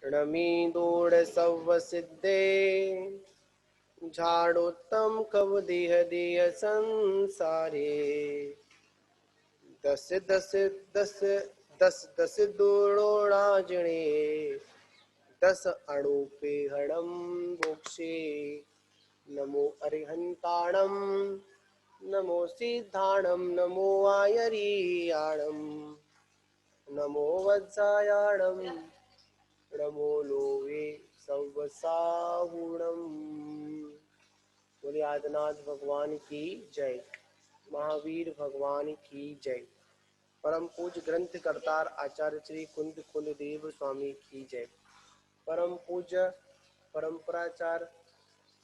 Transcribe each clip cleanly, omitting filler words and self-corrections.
णमीदोड सव सिद्धे झाड़ोत्तम कव देह देह संसारे दस दस दस दस दस दोड़ोणाजणे दस अणुपे हणम मोक्षे नमो अरिहंताणम नमो सिद्धाणम नमो आयरीयाणम नमो वज्रायाणम नमो लोवे सवसाहुणम। बोले आदिनाथ भगवान की जय, महावीर भगवान की जय, परम पूज्य ग्रंथ करतार आचार्य श्री कुंद कुलदेव स्वामी की जय, परम पूज्य परंपराचार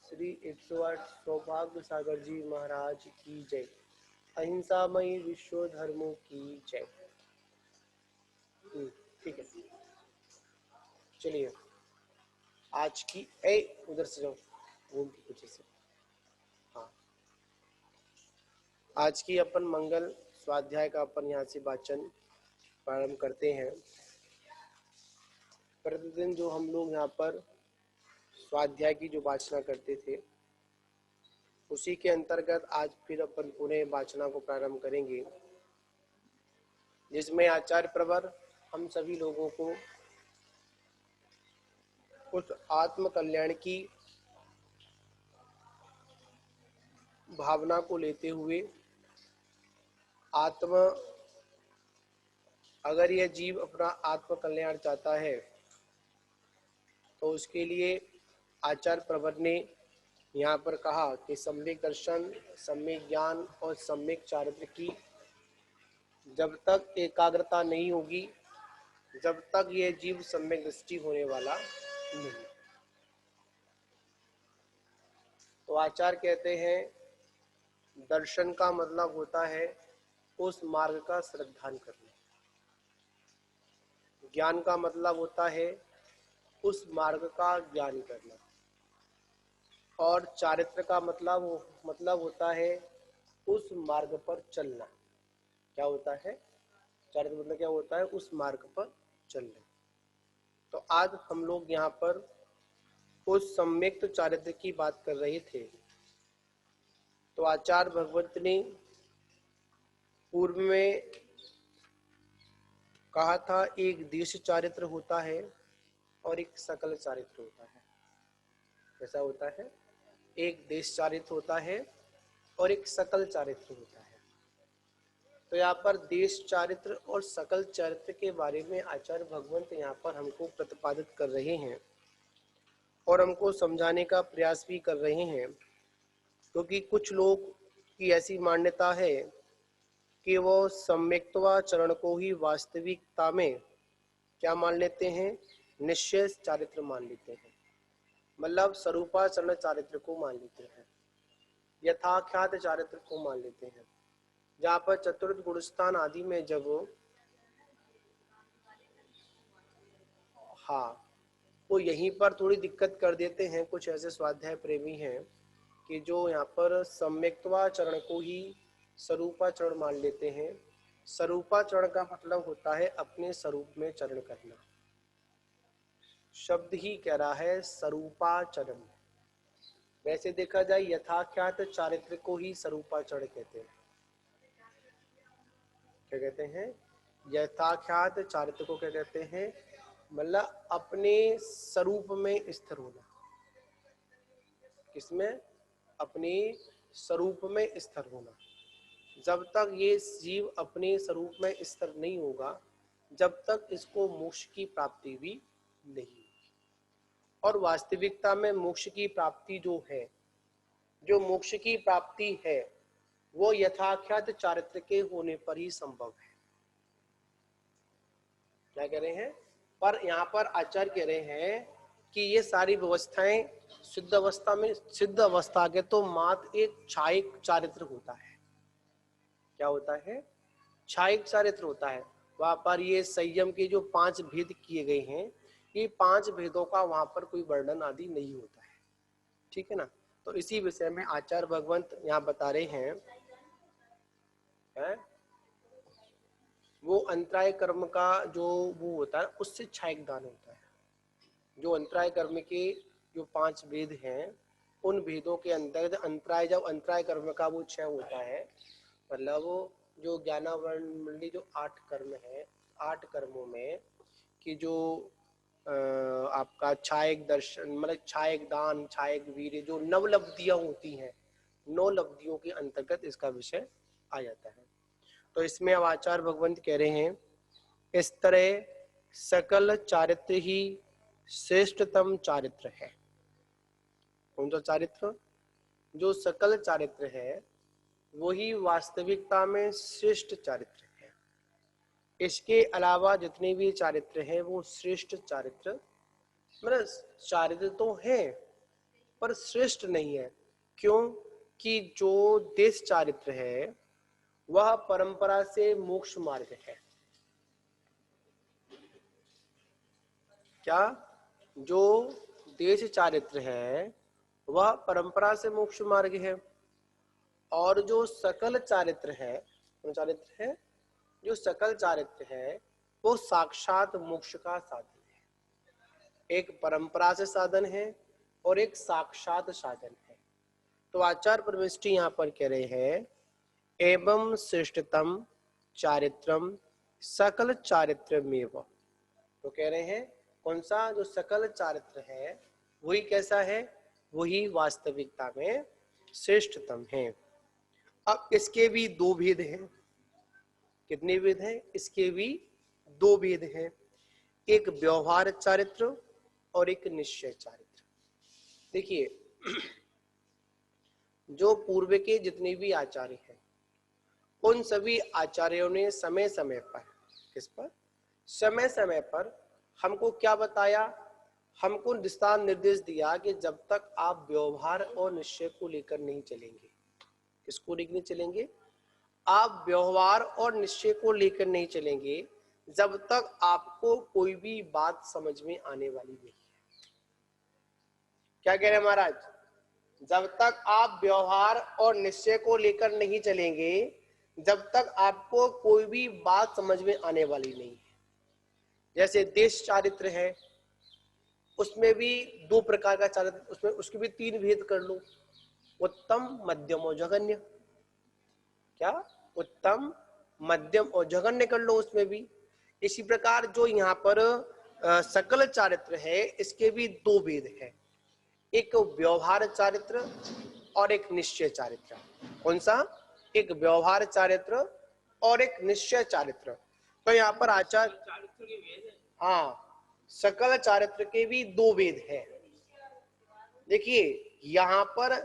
श्री 108 सौभाग्य सागर जी महाराज की जय, अहिंसामयी विश्व धर्मों की जय। ठीक है, चलिए आज की उधर से जाओ घूम के पीछे से। हाँ, आज की अपन मंगल स्वाध्याय का अपन यहाँ से वाचन प्रारंभ करते हैं। प्रतिदिन जो हम लोग यहाँ पर स्वाध्याय की जो वाचना करते थे उसी के अंतर्गत आज फिर अपन पुनः वाचना को प्रारंभ करेंगे, जिसमें आचार्य प्रवर हम सभी लोगों को उस आत्म कल्याण की भावना को लेते हुए अगर यह जीव अपना आत्म कल्याण चाहता है तो उसके लिए आचार्य प्रवर ने यहाँ पर कहा कि सम्यक दर्शन, सम्यक ज्ञान और सम्यक चारित्र की जब तक एकाग्रता नहीं होगी, जब तक यह जीव सम्यक दृष्टि होने वाला नहीं। तो आचार्य कहते हैं दर्शन का मतलब होता है उस मार्ग का श्रद्धान करना, ज्ञान का मतलब होता है उस मार्ग का ज्ञान करना, और चारित्र का मतलब होता है उस मार्ग पर चलना। क्या होता है चारित्र मतलब? क्या होता है? उस मार्ग पर चलना। तो आज हम लोग यहाँ पर उस सम्यक्त चारित्र की बात कर रहे थे। तो आचार्य भगवत ने पूर्व में कहा था एक देश चारित्र होता है और एक सकल चारित्र होता है। कैसा होता है? एक देश चारित्र होता है और एक सकल चारित्र होता है। तो यहाँ पर देश चारित्र और सकल चारित्र के बारे में आचार्य भगवंत यहाँ पर हमको प्रतिपादित कर रहे हैं और हमको समझाने का प्रयास भी कर रहे हैं, क्योंकि कुछ लोग की ऐसी मान्यता है कि वो सम्यक्त्वाचरण को ही वास्तविकता में क्या मान लेते हैं? निश्चय चारित्र मान लेते हैं, मतलब स्वरूपाचरण चारित्र को मान लेते हैं, यथाख्यात चारित्र को मान लेते हैं। जहाँ पर चतुर्थ गुणस्थान आदि में जब वो यहीं पर थोड़ी दिक्कत कर देते हैं। कुछ ऐसे स्वाध्याय प्रेमी हैं कि जो यहाँ पर सम्यक्त्वाचरण को ही स्वरूपाचरण मान लेते हैं। स्वरूपाचरण का मतलब होता है अपने स्वरूप में चरण करना। शब्द ही कह रहा है स्वरूपाचरण। वैसे देखा जाए यथाख्यात चारित्र को ही स्वरूपाचरण कहते हैं। क्या कहते हैं? यथाख्यात चारित्र को क्या कहते हैं? मतलब अपने स्वरूप में स्थिर होना। किसमें? अपने स्वरूप में स्थिर होना। जब तक ये जीव अपने स्वरूप में स्थिर नहीं होगा, जब तक इसको मोक्ष की प्राप्ति भी नहीं होगी। और वास्तविकता में मोक्ष की प्राप्ति जो है, जो मोक्ष की प्राप्ति है, वो यथाख्यात चारित्र के होने पर ही संभव है। क्या कह रहे हैं? पर यहाँ पर आचार्य कह रहे हैं कि ये सारी व्यवस्थाएं सिद्ध अवस्था में, सिद्ध अवस्था के तो मात्र एक छायिक चारित्र होता है। क्या होता है? छायिक चारित्र होता है। वहां पर ये संयम के जो 5 भेद किए गए हैं, ये 5 भेदों का वहां पर कोई वर्णन आदि नहीं होता है। ठीक है ना? तो इसी विषय में आचार्य भगवंत यहाँ बता रहे हैं वो अंतराय कर्म का जो वो होता है उससे छायिक दान होता है। जो अंतराय कर्म के जो 5 वेद हैं, उन वेदों के अंतर्गत अंतराय, जब अंतराय कर्म का वो क्षय होता है, मतलब वो जो ज्ञानावरण मंडली जो 8 कर्म है, 8 कर्मों में कि जो आपका छायक दर्शन, मतलब छायक दान, छायक वीर्य, जो नवलब्धियां होती हैं, 9 लब्धियों के अंतर्गत इसका विषय आ जाता है। तो इसमें अब आचार्य भगवंत कह रहे हैं, इस तरह सकल चारित्र ही श्रेष्ठतम चारित्र है। कौन सा चारित्र? जो सकल चारित्र है वही वास्तविकता में श्रेष्ठ चारित्र है। इसके अलावा जितने भी चारित्र हैं वो श्रेष्ठ चारित्र, मतलब चारित्र तो है पर श्रेष्ठ नहीं है। क्यों? कि जो देश चारित्र है वह परंपरा से मोक्ष मार्ग है। क्या? जो देश चारित्र है वह परंपरा से मोक्ष मार्ग है, और जो सकल चारित्र है, कौन चारित्र है? जो सकल चारित्र है वो साक्षात मोक्ष का साधन है। एक परंपरा से साधन है और एक साक्षात साधन है। तो आचार्य परमेष्ठी यहाँ पर कह रहे हैं, एवं श्रेष्ठतम चारित्रम सकल चारित्रमेव। तो कह रहे हैं कौन सा? जो सकल चारित्र है वही कैसा है? वही वास्तविकता में श्रेष्ठतम है। अब इसके भी 2 भेद हैं। कितने भेद हैं? इसके भी 2 भेद हैं, एक व्यवहार चारित्र और एक निश्चय चारित्र। देखिए, जो पूर्व के जितने भी आचार्य हैं उन सभी आचार्यों ने समय समय पर, किस पर? समय समय पर हमको क्या बताया? हमको दिशा निर्देश दिया कि जब तक आप व्यवहार और निश्चय को लेकर नहीं चलेंगे, किसको लेकर नहीं चलेंगे? आप व्यवहार और निश्चय को लेकर नहीं चलेंगे जब तक आपको कोई भी बात समझ में आने वाली नहीं है। क्या कह रहे हैं महाराज? जब तक आप व्यवहार और निश्चय को लेकर नहीं चलेंगे, जब तक आपको कोई भी बात समझ में आने वाली नहीं है। जैसे देश चारित्र है, उसमें भी 2 प्रकार का चारित्र, उसमें उसके भी 3 भेद कर लो, उत्तम, मध्यम और जघन्य। क्या? उत्तम, मध्यम और जघन्य कर लो उसमें भी। इसी प्रकार जो यहाँ पर सकल चारित्र है, इसके भी 2 भेद है, एक व्यवहार चारित्र और एक निश्चय चारित्र। कौन सा? एक व्यवहार चारित्र और एक निश्चय चारित्र। तो यहाँ पर आचार्य, हाँ, सकल चारित्र के भी 2 भेद है। देखिए यहाँ पर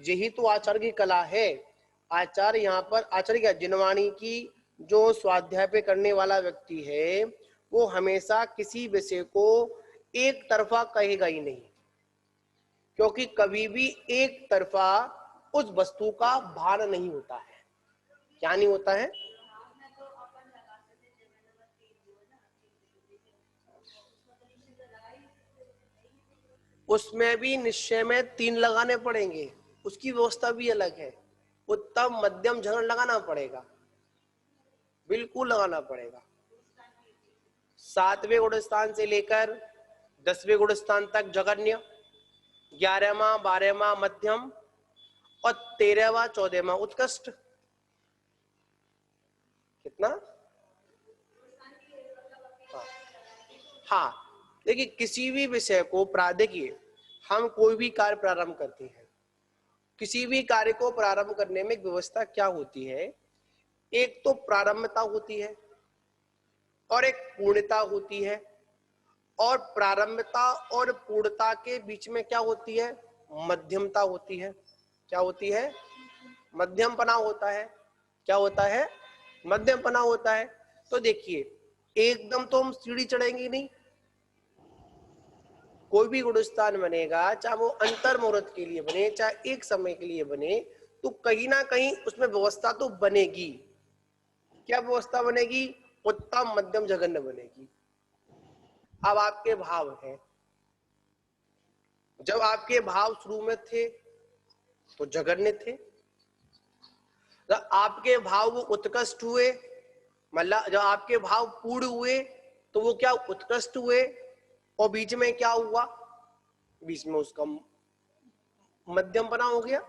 यही तो आचार्य की कला है। आचार्य यहाँ पर, आचार्य क्या, जिनवाणी की जो स्वाध्याय पे करने वाला व्यक्ति है वो हमेशा किसी विषय को एक तरफा कहेगा ही नहीं, क्योंकि कभी भी एक तरफा उस वस्तु का भार नहीं होता है। क्या नहीं होता है? उसमें भी निश्चय में 3 लगाने पड़ेंगे, उसकी व्यवस्था भी अलग है। उत्तम, मध्यम, जघन लगाना पड़ेगा, बिल्कुल लगाना पड़ेगा। 7वें गुण स्थान से लेकर 10वें गुण स्थान तक जघन्य, 11वां 12वां मध्यम और 13वां 14वां उत्कृष्ट। कितना? हाँ, हाँ। देखिए किसी भी विषय को देखिए, हम कोई भी कार्य प्रारंभ करते हैं, किसी भी कार्य को प्रारंभ करने में व्यवस्था क्या होती है? एक तो प्रारंभता होती है और एक पूर्णता होती है, और प्रारंभता और पूर्णता के बीच में क्या होती है? मध्यमता होती है। क्या होती है? मध्यमपना होता है। क्या होता है? मध्यमपना होता है। तो देखिए, एकदम तो हम सीढ़ी चढ़ेंगे नहीं। कोई भी गुणस्थान बनेगा, चाहे वो अंतर मुहूर्त के लिए बने, चाहे एक समय के लिए बने, तो कहीं ना कहीं उसमें व्यवस्था तो बनेगी। क्या व्यवस्था बनेगी? उत्तम, मध्यम, जघन्य बनेगी। अब आपके भाव हैं, जब आपके भाव शुरू में थे तो जघन्य थे, जब आपके भाव वो उत्कृष्ट हुए, मतलब जब आपके भाव पूर्ण हुए तो वो क्या? उत्कृष्ट हुए। और बीच में क्या हुआ, बीच में उसका मध्यम बना हो गया।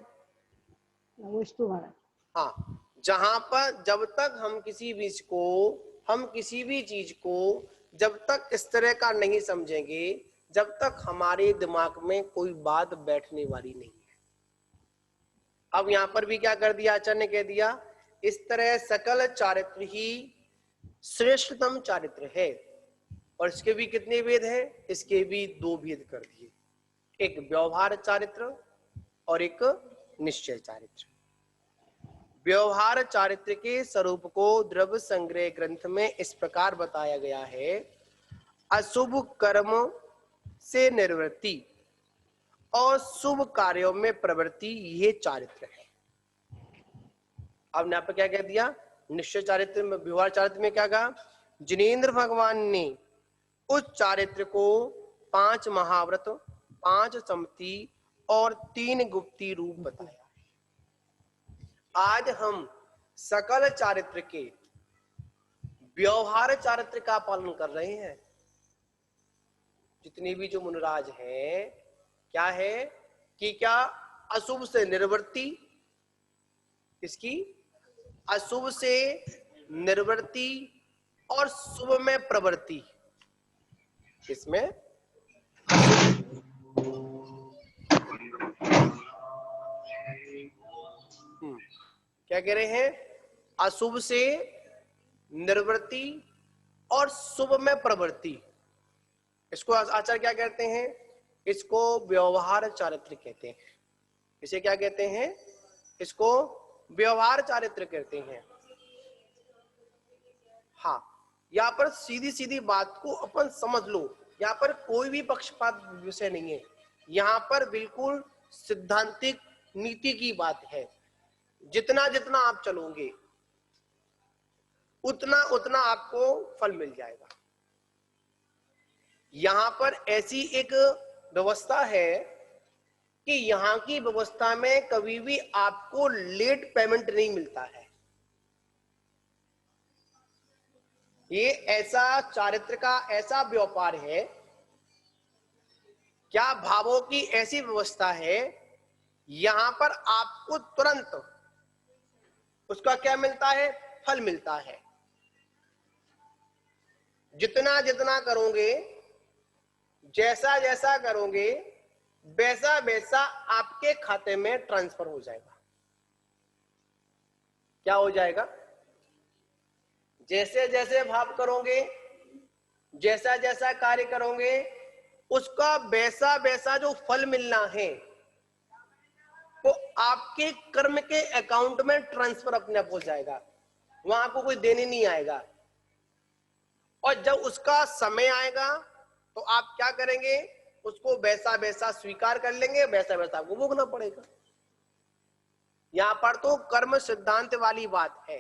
हाँ, जहां पर जब तक हम किसी भी चीज को जब तक इस तरह का नहीं समझेंगे, जब तक हमारे दिमाग में कोई बात बैठने वाली नहीं है। अब यहां पर भी क्या कर दिया आचार्य ने, कह दिया इस तरह सकल चारित्र ही श्रेष्ठतम चारित्र है। और इसके भी कितने भेद हैं, इसके भी 2 भेद कर दिए, एक व्यवहार चारित्र और एक निश्चय चारित्र। व्यवहार चारित्र के स्वरूप को द्रव्य संग्रह ग्रंथ में इस प्रकार बताया गया है, अशुभ कर्म से निवृत्ति और शुभ कार्यों में प्रवृत्ति, ये चारित्र है। अब यहाँ पर क्या कह दिया, निश्चय चारित्र में, व्यवहार चारित्र में क्या कहा, जिनेंद्र भगवान ने उस चारित्र को 5 महाव्रत, 5 सम्मति और 3 गुप्ती रूप बताया। आज हम सकल चारित्र के व्यवहार चारित्र का पालन कर रहे हैं। जितने भी जो मुनिराज हैं, क्या है कि क्या अशुभ से निवृत्ति, इसकी अशुभ से निवृत्ति और शुभ में प्रवृत्ति, इसमें क्या कह रहे हैं, अशुभ से निवृत्ति और शुभ में प्रवृत्ति। इसको आचार्य क्या कहते हैं, इसको व्यवहार चारित्र कहते हैं। इसे क्या कहते हैं, इसको व्यवहार चारित्र कहते हैं। हाँ, यहाँ पर सीधी सीधी बात को अपन समझ लो, यहाँ पर कोई भी पक्षपात विषय नहीं है, यहाँ पर बिल्कुल सिद्धांतिक नीति की बात है। जितना जितना आप चलोगे उतना उतना आपको फल मिल जाएगा। यहां पर ऐसी एक व्यवस्था है कि यहां की व्यवस्था में कभी भी आपको लेट पेमेंट नहीं मिलता है। ये ऐसा चारित्र का ऐसा व्यापार है, क्या भावों की ऐसी व्यवस्था है, यहां पर आपको तुरंत उसका क्या मिलता है, फल मिलता है। जितना जितना करोगे, जैसा जैसा करोगे, वैसा वैसा आपके खाते में ट्रांसफर हो जाएगा। क्या हो जाएगा, जैसे जैसे भाव करोगे, जैसा जैसा कार्य करोगे, उसका वैसा वैसा जो फल मिलना है वो आपके कर्म के अकाउंट में ट्रांसफर अपने आप हो जाएगा, वहां आपको कोई देने नहीं आएगा। और जब उसका समय आएगा तो आप क्या करेंगे, उसको वैसा वैसा स्वीकार कर लेंगे, वैसा वैसा आपको भोगना पड़ेगा। यहां पर तो कर्म सिद्धांत वाली बात है।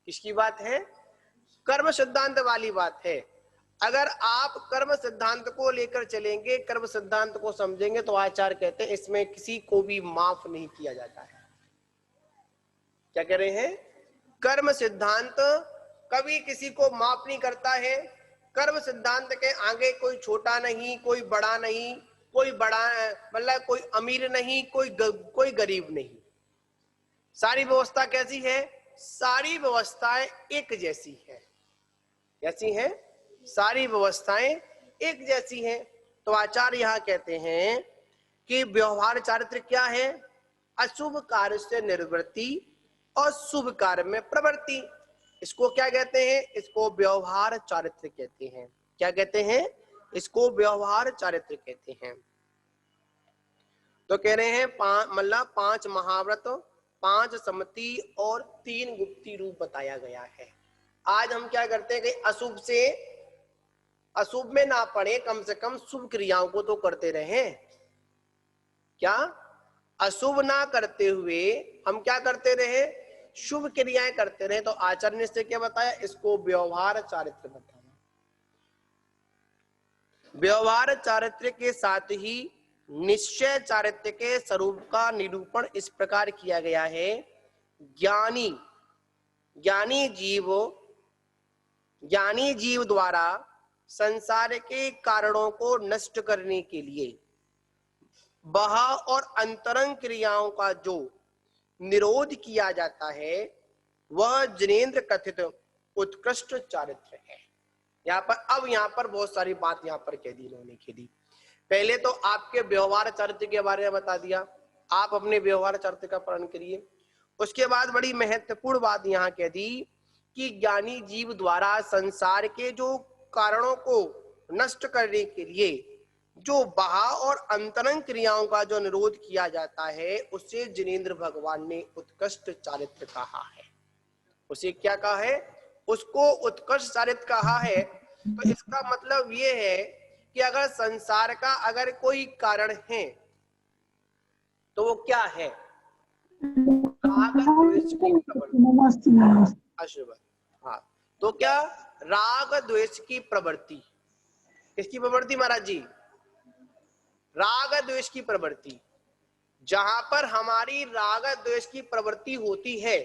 किसकी बात है, कर्म सिद्धांत वाली बात है। अगर आप कर्म सिद्धांत को लेकर चलेंगे, कर्म सिद्धांत को समझेंगे, तो आचार्य कहते हैं इसमें किसी को भी माफ नहीं किया जाता है। क्या कह रहे हैं, कर्म सिद्धांत कभी किसी को माफ नहीं करता है। कर्म सिद्धांत के आगे कोई छोटा नहीं, कोई बड़ा नहीं, कोई बड़ा मतलब कोई अमीर नहीं, कोई गरीब नहीं। सारी व्यवस्था कैसी है, सारी व्यवस्थाएं एक जैसी है। कैसी है, सारी व्यवस्थाएं एक जैसी हैं। तो आचार्य यहां कहते हैं कि व्यवहार चारित्र क्या है, अशुभ कार्य से निवृत्ति और शुभ कार्य में प्रवृत्ति। इसको क्या कहते हैं, इसको व्यवहार चारित्र कहते हैं। क्या कहते हैं, इसको व्यवहार चारित्र कहते हैं। तो कह रहे हैं मतलब 5 महाव्रत, 5 सम्मति और 3 गुप्ती रूप बताया गया है। आज हम क्या करते हैं कि अशुभ से अशुभ में ना पड़े, कम से कम शुभ क्रियाओं को तो करते रहे। क्या अशुभ ना करते हुए हम क्या करते रहे, शुभ क्रियाएं करते रहे। तो आचार्य ने इससे क्या बताया, इसको व्यवहार चारित्र बताया। व्यवहार चारित्र के साथ ही निश्चय चारित्र के स्वरूप का निरूपण इस प्रकार किया गया है, ज्ञानी जीव द्वारा संसार के कारणों को नष्ट करने के लिए बाह्य और अंतरंग क्रियाओं का जो निरोध किया जाता है वह जिनेंद्र कथित उत्कृष्ट चारित्र है। यहाँ पर बहुत सारी बात यहाँ पर कह दी इन्होंने कह दी। पहले तो आपके व्यवहार चरित्र के बारे में बता दिया, आप अपने व्यवहार चरित्र का पालन करिए। उसके बाद बड़ी महत्वपूर्ण बात यहाँ कह दी कि ज्ञानी जीव द्वारा संसार के जो कारणों को नष्ट करने के लिए जो बाह्य और अंतरंग क्रियाओं का जो निरोध किया जाता है उसे जिनेंद्र भगवान ने उत्कृष्ट चारित्र कहा है। उसे क्या कहा है? उसको उत्कृष्ट चारित्र कहा है। तो इसका मतलब ये है कि अगर संसार का अगर कोई कारण है तो वो क्या है? राग द्वेष की प्रवृत्ति। हाँ, तो क्या? राग द्वेष की प्रवृत्ति। किसकी प्रवृत्ति महाराज जी? राग द्वेष की प्रवृत्ति। जहां पर हमारी राग द्वेष की प्रवृत्ति होती है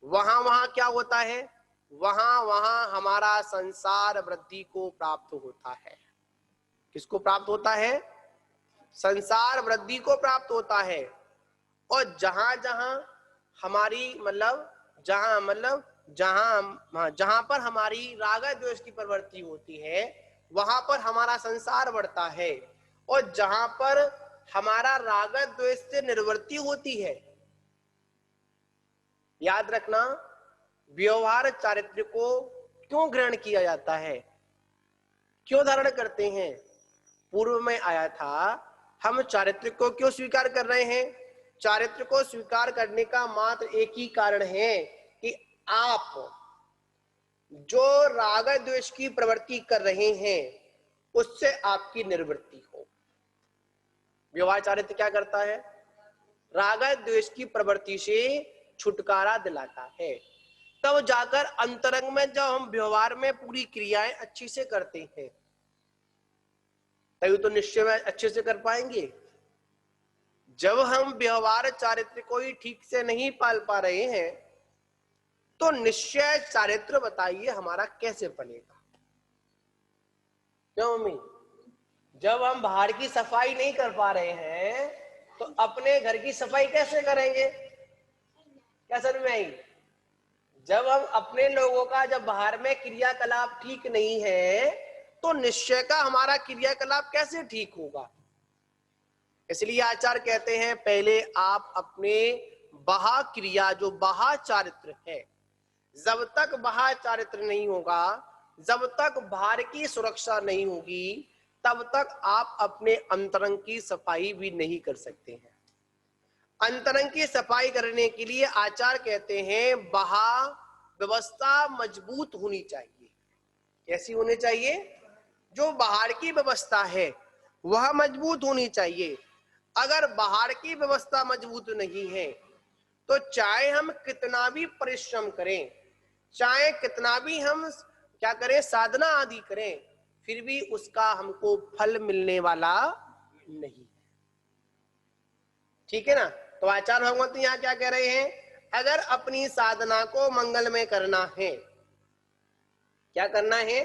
वहां क्या होता है? वहां हमारा संसार वृद्धि को प्राप्त होता है। किसको प्राप्त होता है? संसार वृद्धि को प्राप्त होता है। और जहां हमारी जहां पर हमारी राग द्वेष की प्रवृत्ति होती है वहां पर हमारा संसार बढ़ता है। और जहां पर हमारा राग द्वेष से निर्वृत्ति होती है, याद रखना, व्यवहार चारित्र को क्यों ग्रहण किया जाता है, क्यों धारण करते हैं? पूर्व में आया था, हम चारित्र को क्यों स्वीकार कर रहे हैं? चारित्र को स्वीकार करने का मात्र एक ही कारण है कि आप जो राग द्वेष की प्रवृत्ति कर रहे हैं उससे आपकी निवृत्ति हो। व्यवहार चारित्र क्या करता है? राग द्वेष की प्रवृत्ति से छुटकारा दिलाता है। तब जाकर अंतरंग में जब हम व्यवहार में पूरी क्रियाएं अच्छी से करते हैं तभी तो निश्चय में अच्छे से कर पाएंगे। जब हम व्यवहार चारित्र को ही ठीक से नहीं पाल पा रहे हैं तो निश्चय चारित्र बताइए हमारा कैसे बनेगा? क्यों मम्मी? जब हम बाहर की सफाई नहीं कर पा रहे हैं तो अपने घर की सफाई कैसे करेंगे? क्या समझ में आई? जब हम अपने लोगों का जब बाहर में क्रियाकलाप ठीक नहीं है तो निश्चय का हमारा क्रियाकलाप कैसे ठीक होगा? इसलिए आचार्य कहते हैं पहले आप अपने बाह्य क्रिया जो बाह्य चारित्र है, जब तक बाह्य चारित्र नहीं होगा, जब तक बाहर की सुरक्षा नहीं होगी, तब तक आप अपने अंतरंग की सफाई भी नहीं कर सकते हैं। अंतरंग की सफाई करने के लिए आचार्य कहते हैं बाह्य व्यवस्था मजबूत होनी चाहिए। कैसी होनी चाहिए? जो बाहर की व्यवस्था है वह मजबूत होनी चाहिए। अगर बाहर की व्यवस्था मजबूत नहीं है तो चाहे हम कितना भी परिश्रम करें, चाहे कितना भी हम क्या करें, साधना आदि करें, फिर भी उसका हमको फल मिलने वाला नहीं। ठीक है ना? तो आचार्य भगवत यहाँ क्या कह रहे हैं? अगर अपनी साधना को मंगल में करना है, क्या करना है?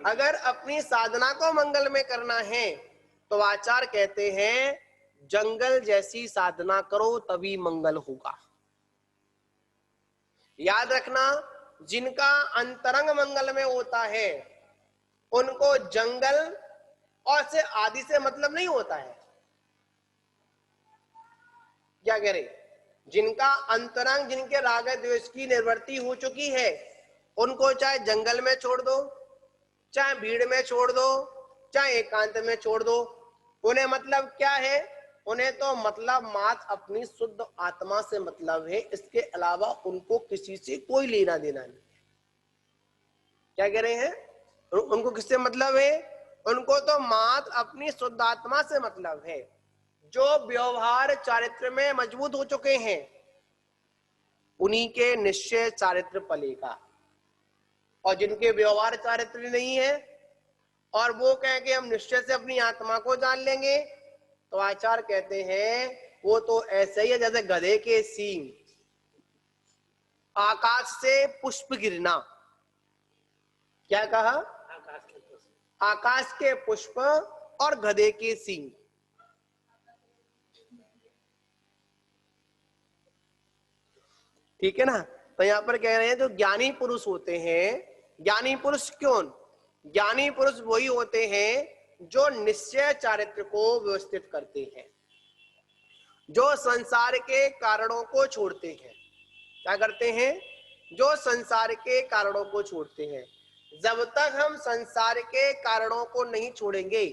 अगर अपनी साधना को मंगल में करना है तो आचार्य कहते हैं जंगल जैसी साधना करो तभी मंगल होगा। याद रखना, जिनका अंतरंग मंगल में होता है उनको जंगल और से आदि से मतलब नहीं होता है। क्या कह रहे? जिनका अंतरंग, जिनके राग द्वेष की निवृत्ति हो चुकी है, उनको चाहे जंगल में छोड़ दो, चाहे भीड़ में छोड़ दो, चाहे एकांत में छोड़ दो, उन्हें मतलब क्या है? उन्हें तो मतलब मात्र अपनी शुद्ध आत्मा से मतलब है, इसके अलावा उनको किसी से कोई लेना देना नहीं। क्या कह रहे हैं? उनको किससे मतलब है? उनको तो मात्र अपनी शुद्ध आत्मा से मतलब है। जो व्यवहार चारित्र में मजबूत हो चुके हैं उन्हीं के निश्चय चारित्र पलेगा। और जिनके व्यवहार चारित्र नहीं है और वो कहें कि हम निश्चय से अपनी आत्मा को जान लेंगे, तो आचार्य कहते हैं वो तो ऐसे ही है जैसे गधे के सींग, आकाश से पुष्प गिरना। क्या कहा? आकाश के पुष्प और गधे के सींग। ठीक है ना। तो यहाँ पर कह रहे हैं जो ज्ञानी पुरुष होते हैं, ज्ञानी पुरुष क्यों? ज्ञानी पुरुष वही होते हैं जो निश्चय चारित्र को व्यवस्थित करते हैं, जो संसार के कारणों को छोड़ते हैं। क्या करते हैं? जो संसार के कारणों को छोड़ते हैं। जब तक हम संसार के कारणों को नहीं छोड़ेंगे,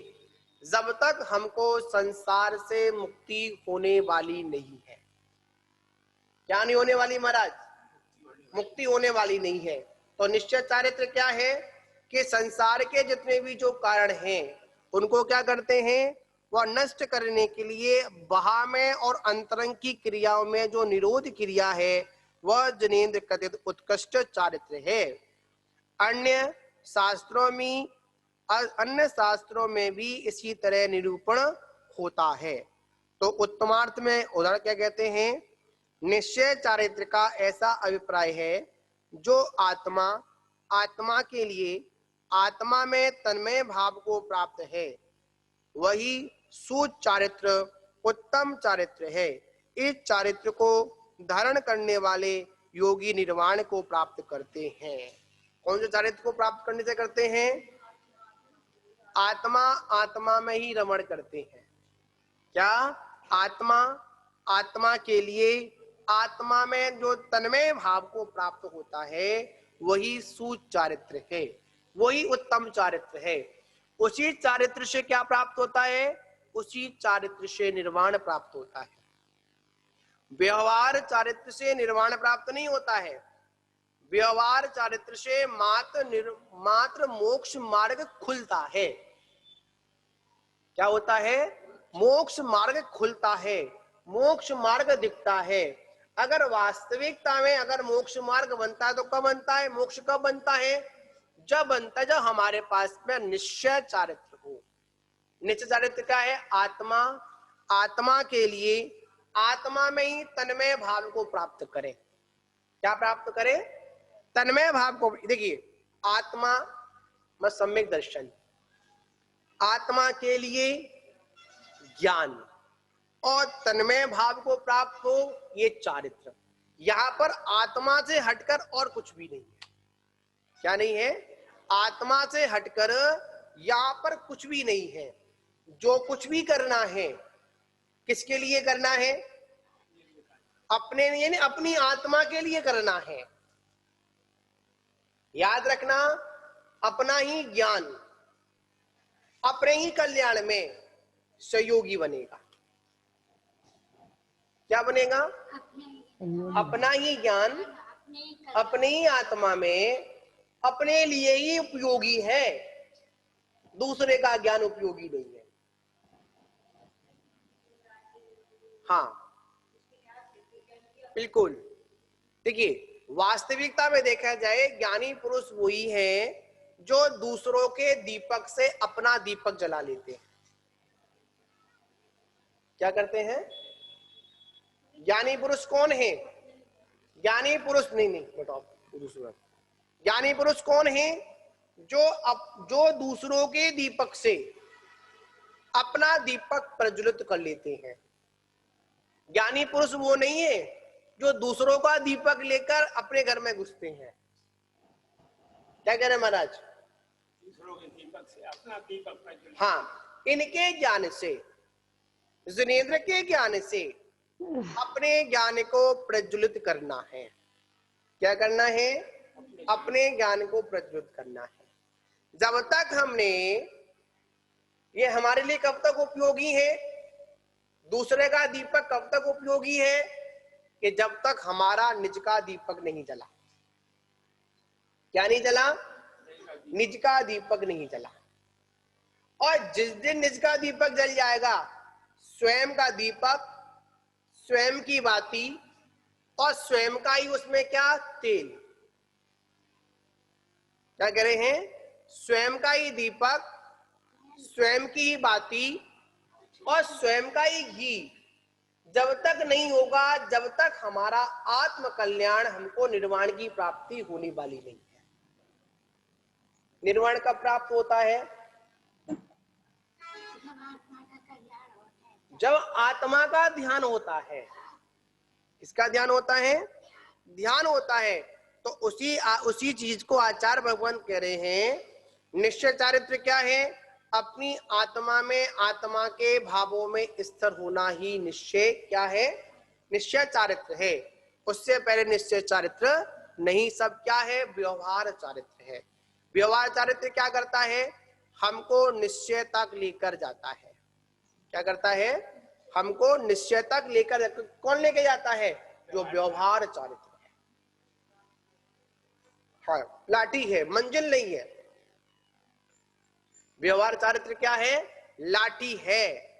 जब तक हमको संसार से मुक्ति होने वाली नहीं है। क्या नहीं होने वाली महाराज? मुक्ति होने वाली नहीं है। तो निश्चय चारित्र क्या है कि संसार के जितने भी जो कारण हैं उनको क्या करते हैं? वह नष्ट करने के लिए बाह्य में और अंतरंग की क्रियाओं में जो निरोध क्रिया है वह जनेन्द्र कथित उत्कृष्ट चारित्र है। अन्य शास्त्रों में भी इसी तरह निरूपण होता है। तो उत्तमार्थ में उदाहरण क्या कहते हैं? निश्चय चारित्र का ऐसा अभिप्राय है जो आत्मा के लिए आत्मा में तन्मय भाव को प्राप्त है, वही सूच चारित्र उत्तम चारित्र है। इस चारित्र को धारण करने वाले योगी निर्वाण को प्राप्त करते हैं। कौन से चारित्र को प्राप्त करने से करते हैं? आत्मा में ही रमण करते हैं। क्या? आत्मा के लिए आत्मा में जो तन्मय भाव को प्राप्त होता है वही सूच चारित्र है, वही उत्तम चारित्र है। उसी चारित्र से क्या प्राप्त होता है? उसी चारित्र से निर्वाण प्राप्त होता है। व्यवहार चारित्र से निर्वाण प्राप्त नहीं होता है। व्यवहार चारित्र से मात्र मोक्ष मार्ग खुलता है। क्या होता है? मोक्ष मार्ग खुलता है, मोक्ष मार्ग दिखता है। अगर वास्तविकता में अगर मोक्ष मार्ग बनता है तो कब बनता है? मोक्ष कब बनता है? जब बनता है जब हमारे पास में निश्चय चारित्र हो। निश्चय चारित्र क्या है? आत्मा के लिए आत्मा में ही तन्मय भाव को प्राप्त करे। क्या प्राप्त करे? तन्मय भाव को। देखिए, आत्मा में सम्यक दर्शन, आत्मा के लिए ज्ञान और तन्मय भाव को प्राप्त हो ये चारित्र। यहां पर आत्मा से हटकर और कुछ भी नहीं है। क्या नहीं है? आत्मा से हटकर यहां पर कुछ भी नहीं है। जो कुछ भी करना है किसके लिए करना है? अपने लिए नहीं, अपनी आत्मा के लिए करना है। याद रखना, अपना ही ज्ञान अपने ही कल्याण में सहयोगी बनेगा। क्या बनेगा? अपना ही ज्ञान अपनी ही आत्मा में अपने लिए ही उपयोगी है, दूसरे का ज्ञान उपयोगी नहीं है। हाँ बिल्कुल। देखिए, वास्तविकता में देखा जाए ज्ञानी पुरुष वही है जो दूसरों के दीपक से अपना दीपक जला लेते हैं। क्या करते हैं? ज्ञानी पुरुष कौन है? ज्ञानी पुरुष नहीं बताओ दूसरा। ज्ञानी पुरुष कौन है? जो दूसरों के दीपक से अपना दीपक प्रज्वलित कर लेते हैं। ज्ञानी पुरुष वो नहीं है जो दूसरों का दीपक लेकर अपने घर में घुसते हैं। क्या कह रहे हैं महाराज? दूसरों के दीपक से अपना दीपक प्रज्वलित। हाँ, इनके ज्ञान से, जिनेंद्र के ज्ञान से अपने ज्ञान को प्रज्वलित करना है। क्या करना है? अपने ज्ञान को प्रज्वलित करना है। जब तक हमने, ये हमारे लिए कब तक उपयोगी है? दूसरे का दीपक कब तक उपयोगी है? कि जब तक हमारा निज का दीपक नहीं जला। क्या नहीं जला? निज का दीपक नहीं जला। और जिस दिन निज का दीपक जल जाएगा, स्वयं का दीपक, स्वयं की बाती और स्वयं का ही उसमें क्या? तेल। क्या कह रहे हैं? स्वयं का ही दीपक, स्वयं की ही बाती और स्वयं का ही घी जब तक नहीं होगा, जब तक हमारा आत्म कल्याण, हमको निर्वाण की प्राप्ति होने वाली नहीं है। निर्वाण कब प्राप्त होता है? जब आत्मा का ध्यान होता है, किसका ध्यान होता है? ध्यान होता है। तो उसी चीज को आचार्य भगवान कह रहे हैं निश्चय चारित्र क्या है? अपनी आत्मा में आत्मा के भावों में स्थिर होना ही निश्चय क्या है? निश्चय चारित्र है। उससे पहले निश्चय चारित्र नहीं, सब क्या है? व्यवहार चारित्र है। व्यवहार चारित्र क्या करता है? हमको निश्चय तक लेकर जाता है। क्या करता है? हमको निश्चय तक लेकर, कौन लेके जाता है? जो व्यवहार चारित्र है। हाँ, लाठी है, मंजिल नहीं है। व्यवहार चारित्र क्या है? लाठी है,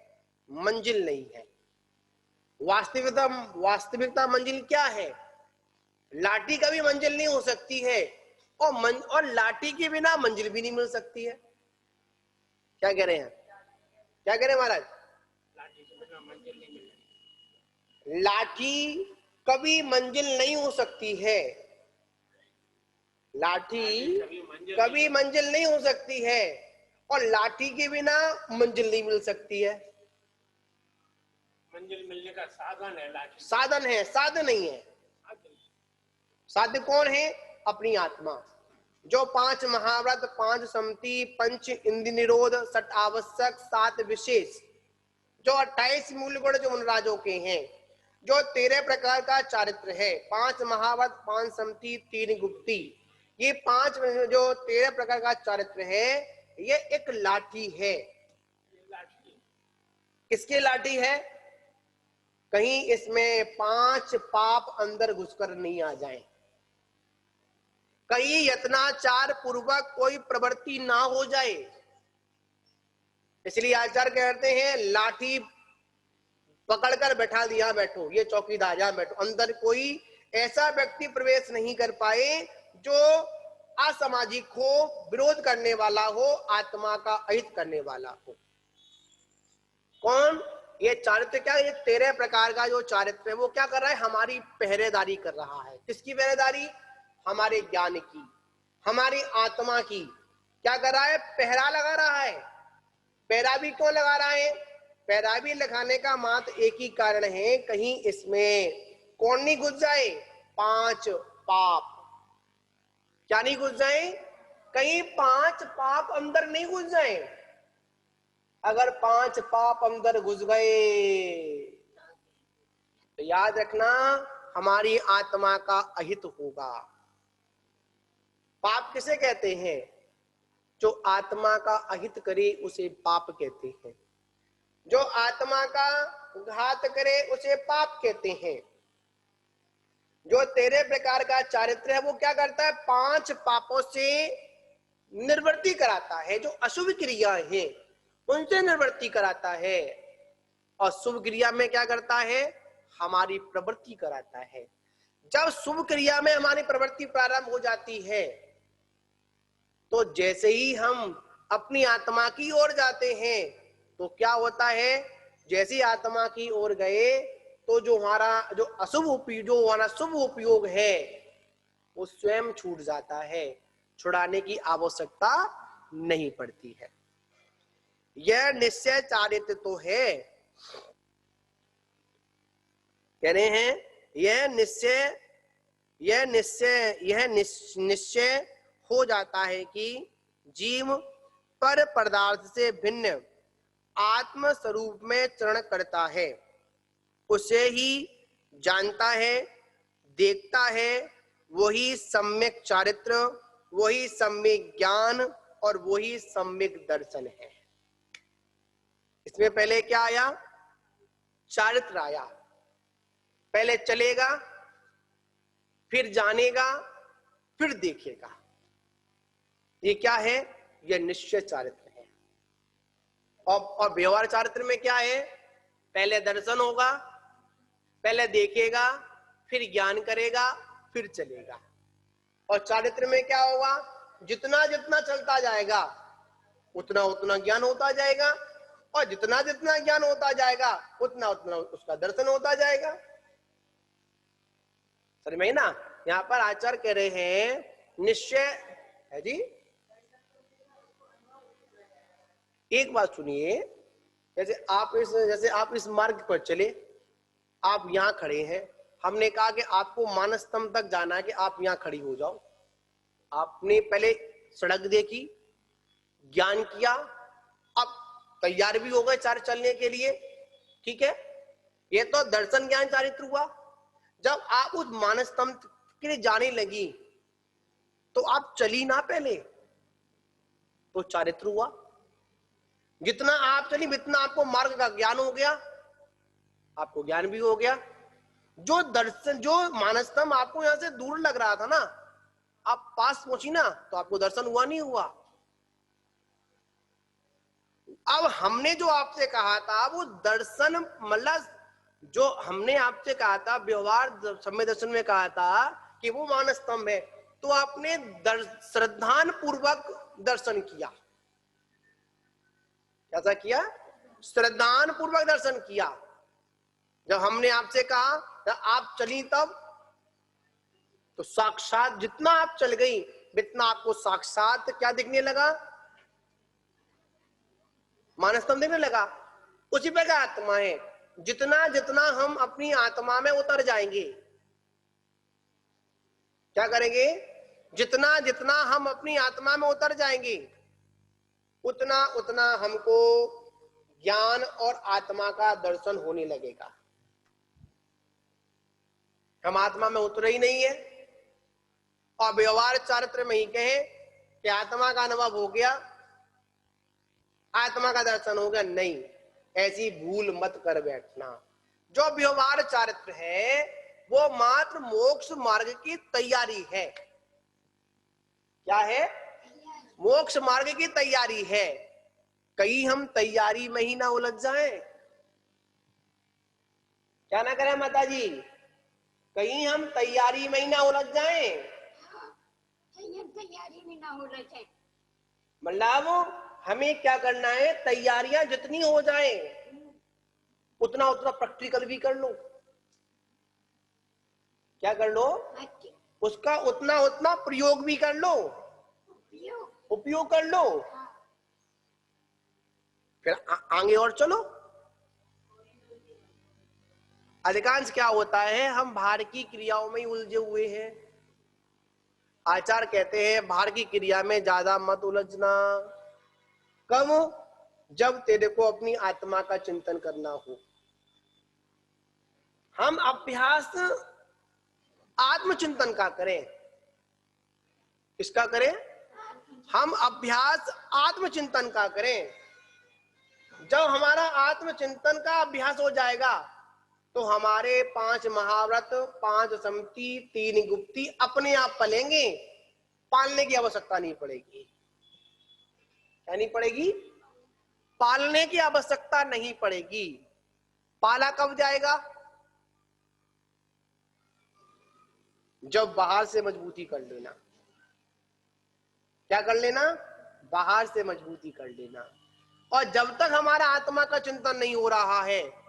मंजिल नहीं है। वास्तविकता मंजिल क्या है? लाठी कभी मंजिल नहीं हो सकती है, और लाठी के बिना मंजिल भी नहीं मिल सकती है। क्या कह रहे हैं? क्या कह रहे हैं महाराज? लाठी कभी मंजिल नहीं हो सकती है। लाठी कभी मंजिल नहीं हो सकती है, और लाठी के बिना मंजिल नहीं मिल सकती है। मंजिल मिलने का साधन है लाठी। साधन है, साधन नहीं है। साध्य कौन है? अपनी आत्मा। जो 5 महाव्रत, 5 सम्मति, 5 इंद्रिय निरोध, 6 आवश्यक, 7 विशेष, जो 28 मूल गुण जो मनराजों के हैं, जो 13 प्रकार का चारित्र है, 5 महाव्रत, 5 सम्मति, 3 गुप्ती, ये 5 जो 13 प्रकार का चारित्र है, ये एक लाठी है। किसकी लाठी है? कहीं इसमें 5 पाप अंदर घुसकर नहीं आ जाए, कहीं यत्नाचार पूर्वक कोई प्रवृत्ति ना हो जाए। इसलिए आचार्य कहते हैं लाठी पकड़कर बैठा दिया, बैठो, ये चौकीदार, यहां बैठो, अंदर कोई ऐसा व्यक्ति प्रवेश नहीं कर पाए जो असामाजिक हो, विरोध करने वाला हो, आत्मा का अहित करने वाला हो। कौन? ये चारित्र क्या? ये 13 प्रकार का जो चारित्र है वो क्या कर रहा है? हमारी पहरेदारी कर रहा है। किसकी पहरेदारी? हमारे ज्ञान की, हमारी आत्मा की। क्या कर रहा है? पहरा लगा रहा है। पहरा भी क्यों लगा रहा है? पहरा भी लगाने का मात्र एक ही कारण है, कहीं इसमें कौन नहीं घुस जाए? 5 पाप। क्या नहीं घुस जाए? कहीं 5 पाप अंदर नहीं घुस जाए। अगर 5 पाप अंदर घुस गए तो याद रखना हमारी आत्मा का अहित होगा। पाप किसे कहते हैं? जो आत्मा का अहित करे उसे पाप कहते हैं। जो आत्मा का घात करे उसे पाप कहते हैं। जो 13 प्रकार का चारित्र है वो क्या करता है? 5 पापों से निवृत्ति कराता है। जो अशुभ क्रियाएं हैं उनसे निवृत्ति कराता है, और शुभ क्रिया में क्या करता है? हमारी प्रवृत्ति कराता है। जब शुभ क्रिया में हमारी प्रवृत्ति प्रारंभ हो जाती है तो जैसे ही हम अपनी आत्मा की ओर जाते हैं तो क्या होता है? जैसे आत्मा की ओर गए तो जो हमारा शुभ उपयोग है वो स्वयं छूट जाता है, छुड़ाने की आवश्यकता नहीं पड़ती है। यह निश्चय चारित्र तो है। कह रहे हैं यह निश्चय हो जाता है कि जीव पर पदार्थ से भिन्न आत्म स्वरूप में चरण करता है, उसे ही जानता है, देखता है, वही सम्यक चारित्र, वही सम्यक ज्ञान और वही सम्यक दर्शन है। इसमें पहले क्या आया? चारित्र आया। पहले चलेगा, फिर जानेगा, फिर देखेगा। ये क्या है? यह निश्चय चारित्र है। और व्यवहार चारित्र में क्या है? पहले दर्शन होगा, पहले देखेगा, फिर ज्ञान करेगा, फिर चलेगा। और चारित्र में क्या होगा? जितना जितना चलता जाएगा उतना उतना ज्ञान होता जाएगा, और जितना जितना ज्ञान होता जाएगा उतना उतना उसका दर्शन होता जाएगा। समझ में ना? यहाँ पर आचार्य कह रहे हैं निश्चय है जी। एक बात सुनिए, जैसे आप इस मार्ग पर चले, आप यहाँ खड़े हैं, हमने कहा कि आपको मानस स्तंभ तक जाना है कि आप यहाँ खड़ी हो जाओ। आपने पहले सड़क देखी, ज्ञान किया, अब तैयार भी हो गए चलने के लिए, ठीक है, ये तो दर्शन ज्ञान चारित्र हुआ। जब आप उस मानस स्तंभ के लिए जाने लगी तो आप चली ना पहले, तो चारित्र हुआ। जितना आप चली उतना आपको मार्ग का ज्ञान हो गया, आपको ज्ञान भी हो गया। जो दर्शन, जो मानस स्तंभ आपको यहां से दूर लग रहा था ना, आप पास पहुंची ना, तो आपको दर्शन हुआ नहीं हुआ। अब हमने जो आपसे कहा था वो दर्शन, मतलब जो हमने आपसे कहा था व्यवहार समय दर्शन में कहा था कि वो मानस स्तंभ है, तो आपने श्रद्धान पूर्वक दर्शन किया। कैसा किया? श्रद्धान पूर्वक दर्शन किया। जब हमने आपसे कहा आप चली तब, तो साक्षात जितना आप चल गई उतना आपको साक्षात क्या दिखने लगा? मानस स्तंभ दिखने लगा। उसी प्रकार आत्मा है, जितना जितना हम अपनी आत्मा में उतर जाएंगे, क्या करेंगे? जितना जितना हम अपनी आत्मा में उतर जाएंगे उतना उतना हमको ज्ञान और आत्मा का दर्शन होने लगेगा। हम आत्मा में उतरे ही नहीं है और व्यवहार चारित्र में ही कहे कि आत्मा का अनुभव हो गया, आत्मा का दर्शन हो गया, नहीं, ऐसी भूल मत कर बैठना। जो व्यवहार चारित्र है वो मात्र मोक्ष मार्ग की तैयारी है। क्या है? मोक्ष मार्ग की तैयारी है। कहीं हम तैयारी में ही ना उलझ जाएं। क्या ना करें माता जी? कहीं हम तैयारी में ही ना उलझ जाएं। तैयारी में ना हो रहे, मतलब हमें क्या करना है? तैयारियां जितनी हो जाए उतना उतना प्रैक्टिकल भी कर लो। क्या कर लो? उसका उतना उतना प्रयोग भी कर लो, उपयोग कर लो, फिर आगे और चलो। अधिकांश क्या होता है, हम बाहर की क्रियाओं में ही उलझे हुए हैं। आचार्य कहते हैं बाहर की क्रिया में ज्यादा मत उलझना। कब? जब तेरे को अपनी आत्मा का चिंतन करना हो। हम अभ्यास आत्मचिंतन का करें। किसका करें? हम अभ्यास आत्मचिंतन का करें। जब हमारा आत्मचिंतन का अभ्यास हो जाएगा तो हमारे 5 महाव्रत, 5 सम्मति, 3 गुप्ती अपने आप पलेंगे, पालने की आवश्यकता नहीं पड़ेगी। क्या नहीं पड़ेगी? पालने की आवश्यकता नहीं पड़ेगी। पाला कब जाएगा? जब बाहर से मजबूती कर लेना। क्या कर लेना? बाहर से मजबूती कर लेना। और जब तक हमारा आत्मा का चिंतन नहीं हो रहा है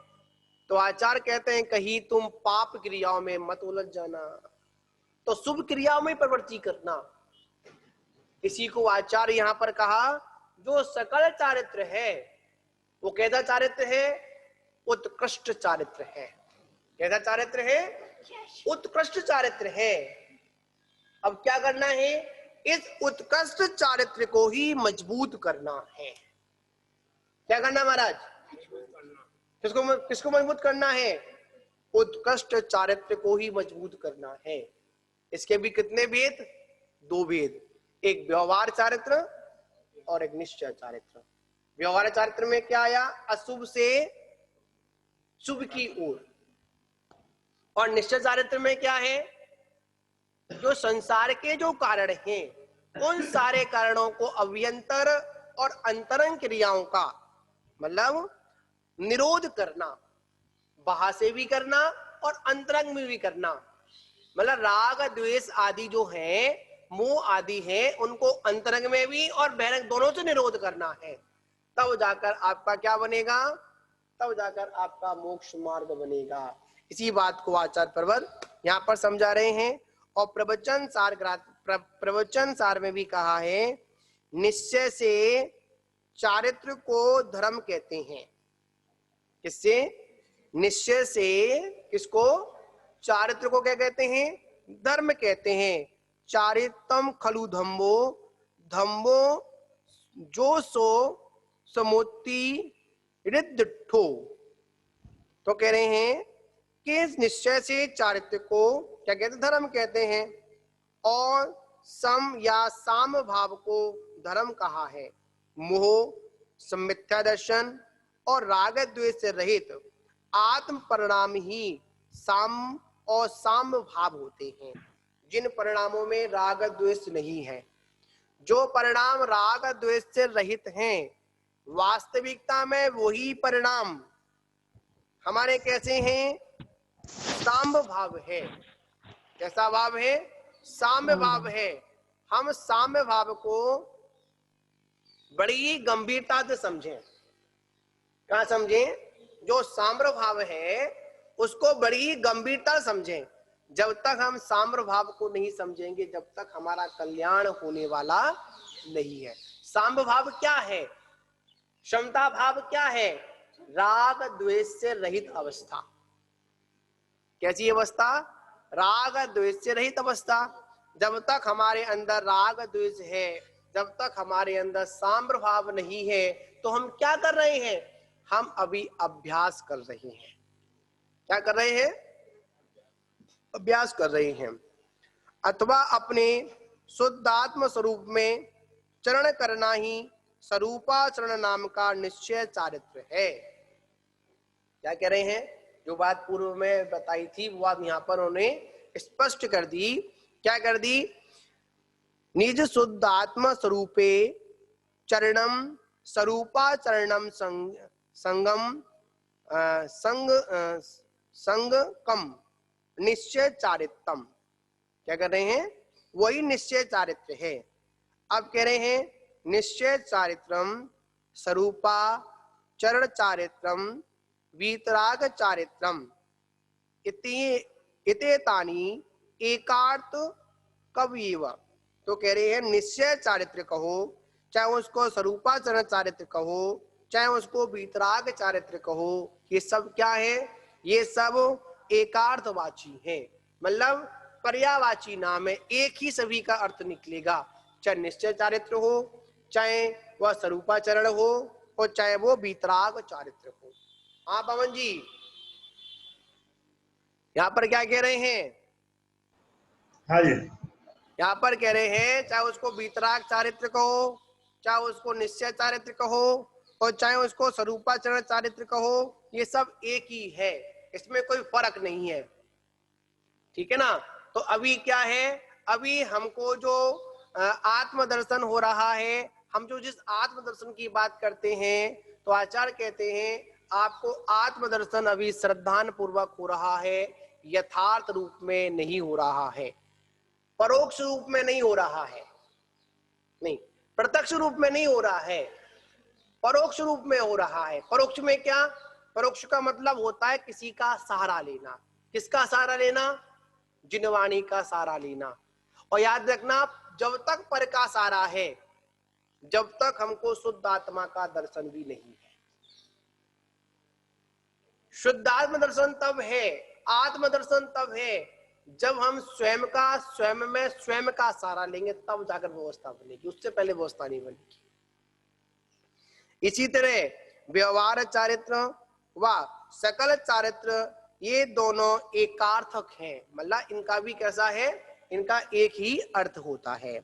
तो आचार्य कहते हैं कहीं तुम पाप क्रियाओं में मत उलझ जाना, तो शुभ क्रियाओं में प्रवृत्ति करना। इसी को आचार्य यहां पर कहा जो सकल चारित्र है वो कैसा चारित्र है? उत्कृष्ट चारित्र है। कैसा चारित्र है? उत्कृष्ट चारित्र है। अब क्या करना है? इस उत्कृष्ट चारित्र को ही मजबूत करना है। क्या करना महाराज? किसको मजबूत करना है? उत्कृष्ट चारित्र को ही मजबूत करना है। इसके भी कितने भेद? 2 भेद, एक व्यवहार चारित्र और एक निश्चय चारित्र। व्यवहार चारित्र में क्या आया? अशुभ से शुभ की ओर। और निश्चय चारित्र में क्या है? जो संसार के जो कारण हैं उन सारे कारणों को अभ्यंतर और अंतरंग क्रियाओं का मतलब निरोध करना, बाहर से भी करना और अंतरंग में भी करना। मतलब राग द्वेष आदि जो हैं, मोह आदि हैं, उनको अंतरंग में भी और बहिरंग दोनों से निरोध करना है। तब जाकर आपका क्या बनेगा? तब जाकर आपका मोक्ष मार्ग बनेगा। इसी बात को आचार्य प्रवर यहाँ पर समझा रहे हैं। और प्रवचन सार में भी कहा है निश्चय से चारित्र को धर्म कहते हैं। किससे? निश्चय से। किसको? चारित्र को क्या कहते हैं? धर्म कहते हैं। चारित्रम खलु धम्मो, धम्मो जो सो समोति रिद्धो। तो कह रहे हैं कि इस निश्चय से चारित्र को क्या कहते हैं? धर्म कहते हैं। और सम या साम भाव को धर्म कहा है। मोह, समिथ्या दर्शन और राग द्वेष से रहित आत्म परिणाम ही साम और साम भाव होते हैं। जिन परिणामों में राग द्वेष नहीं है, जो परिणाम राग द्वेष से रहित हैं, वास्तविकता में वही परिणाम हमारे कैसे हैं? साम्य भाव है। कैसा भाव है? साम्य भाव है। हम साम्य भाव को बड़ी गंभीरता से समझें। क्या समझें? जो साम्य भाव है उसको बड़ी गंभीरता समझें। जब तक हम साम्य भाव को नहीं समझेंगे, जब तक हमारा कल्याण होने वाला नहीं है। साम्य भाव क्या है? क्षमता भाव क्या है? राग द्वेष से रहित अवस्था। कैसी अवस्था? राग द्वेष से रहित अवस्था। जब तक हमारे अंदर राग द्वेष है, जब तक हमारे अंदर साम्य भाव नहीं है, तो हम क्या कर रहे हैं? हम अभी अभ्यास कर रहे हैं। क्या कर रहे हैं? अभ्यास कर रहे हैं। अथवा अपने शुद्धात्म स्वरूप में चरण करना ही स्वरूपाचरण नाम का निश्चय चारित्र है। क्या कह रहे हैं? जो बात पूर्व में बताई थी वो बात यहाँ पर उन्होंने स्पष्ट कर दी। क्या कर दी? निज शुद्धात्म स्वरूपे चरणम स्वरूपाचरणम संगम संगकम निश्चय चारित्रम। क्या कर रहे हैं? वही निश्चय चारित्र है। अब कह रहे हैं निश्चय चारित्रम स्वरूपा चरण चारित्रम वीतराग चारित्रम इतेतानि एकार्थ कविव। तो कह रहे हैं निश्चय चारित्र कहो, चाहे उसको स्वरूपाचरण चारित्र कहो, चाहे उसको वीतराग चारित्र कहो, ये सब क्या है? ये सब एकार्थवाची है। मतलब पर्यावाची नाम है, एक ही सभी का अर्थ निकलेगा। चाहे निश्चय चारित्र हो, चाहे वह स्वरूपाचरण हो, और चाहे वो वीतराग चारित्र हो। हाँ पवन जी, यहाँ पर क्या कह रहे हैं? हाँ जी, यहाँ पर कह रहे हैं चाहे उसको वीतराग चारित्र कहो, चाहे उसको निश्चय चारित्र कहो, और चाहे उसको स्वरूपाचरण चारित्र कहो, ये सब एक ही है, इसमें कोई फर्क नहीं है। ठीक है ना? तो अभी क्या है? अभी हमको जो आत्मदर्शन हो रहा है, हम जो जिस आत्मदर्शन की बात करते हैं, तो आचार्य कहते हैं आपको आत्मदर्शन अभी श्रद्धान पूर्वक हो रहा है, यथार्थ रूप में नहीं हो रहा है, परोक्ष रूप में नहीं हो रहा है, नहीं प्रत्यक्ष रूप में नहीं हो रहा है, परोक्ष रूप में हो रहा है। परोक्ष में क्या? परोक्ष का मतलब होता है किसी का सहारा लेना। किसका सहारा लेना? जिनवाणी का सहारा लेना। और याद रखना, जब तक पर का सहारा है, जब तक हमको शुद्ध आत्मा का दर्शन भी नहीं है। शुद्ध आत्म दर्शन तब है, आत्मदर्शन तब है, जब हम स्वयं में स्वयं का सहारा लेंगे, तब जाकर व्यवस्था बनेगी, उससे पहले व्यवस्था नहीं बनेगी। इसी तरह व्यवहार चारित्र व सकल चारित्र, ये दोनों एकार्थक हैं। मतलब इनका भी कैसा है? इनका एक ही अर्थ होता है।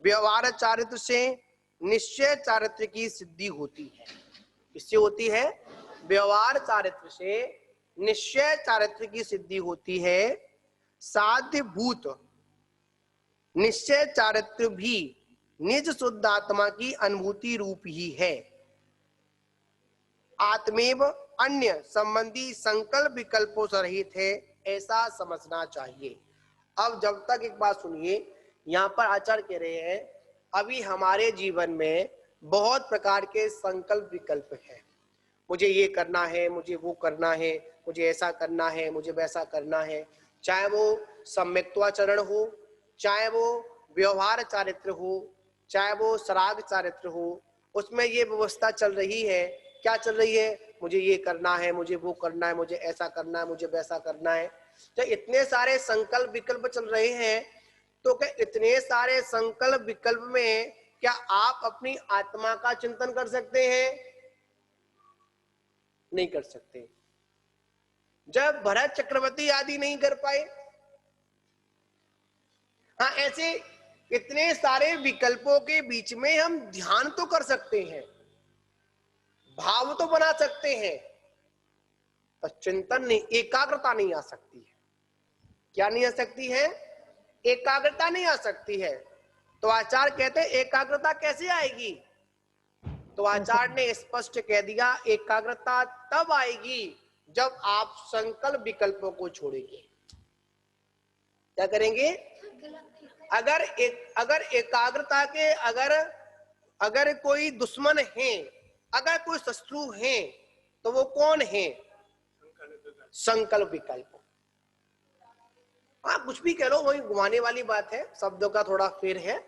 व्यवहार चारित्र से निश्चय चारित्र की सिद्धि होती है। किससे होती है? व्यवहार चारित्र से निश्चय चारित्र की सिद्धि होती है। साध्य भूत निश्चय चारित्र भी निज शुद्ध आत्मा की अनुभूति रूप ही है। आत्मेव अन्य संबंधी संकल्प विकल्पों से रहित है, ऐसा समझना चाहिए। अब जब तक एक बात सुनिए, यहाँ पर आचार्य कह रहे हैं अभी हमारे जीवन में बहुत प्रकार के संकल्प विकल्प हैं। मुझे ये करना है, मुझे वो करना है, मुझे ऐसा करना है, मुझे वैसा करना है। चाहे वो सम्यक्त्वाचरण हो, चाहे वो व्यवहार चारित्र हो, चाहे वो सराग चारित्र हो, उसमें ये व्यवस्था चल रही है। क्या चल रही है? मुझे ये करना है, मुझे वो करना है, मुझे ऐसा करना है, मुझे वैसा करना है। तो इतने सारे संकल्प विकल्प चल रहे हैं, तो क्या इतने सारे संकल्प विकल्प में क्या आप अपनी आत्मा का चिंतन कर सकते हैं? नहीं कर सकते। जब भरत चक्रवर्ती आदि नहीं कर पाए, हाँ, ऐसे इतने सारे विकल्पों के बीच में हम ध्यान तो कर सकते हैं, भाव तो बना सकते हैं, पर चिंतन नहीं, एकाग्रता नहीं आ सकती है। क्या नहीं आ सकती है? एकाग्रता नहीं आ सकती है। तो आचार्य कहते हैं एकाग्रता कैसे आएगी? तो आचार्य ने स्पष्ट कह दिया, एकाग्रता तब आएगी जब आप संकल्प विकल्पों को छोड़ेंगे। क्या करेंगे? अगर एकाग्रता के अगर कोई दुश्मन है, अगर कोई शत्रु है, तो वो कौन है? संकल्प विकल्प। हाँ, कुछ भी कह लो, वही घुमाने वाली बात है, शब्दों का थोड़ा फेर है,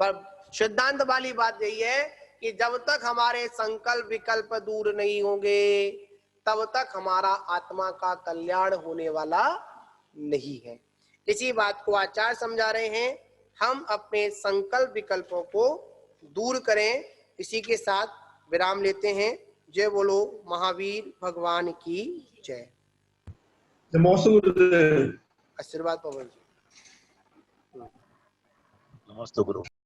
पर सिद्धांत वाली बात यही है कि जब तक हमारे संकल्प विकल्प दूर नहीं होंगे, तब तक हमारा आत्मा का कल्याण होने वाला नहीं है। इसी बात को आचार्य समझा रहे हैं, हम अपने संकल्प विकल्पों को दूर करें। इसी के साथ विराम लेते हैं। जय बोलो महावीर भगवान की जय। नमस्ते गुरुदेव। आशीर्वाद पवन जी। नमस्ते गुरु।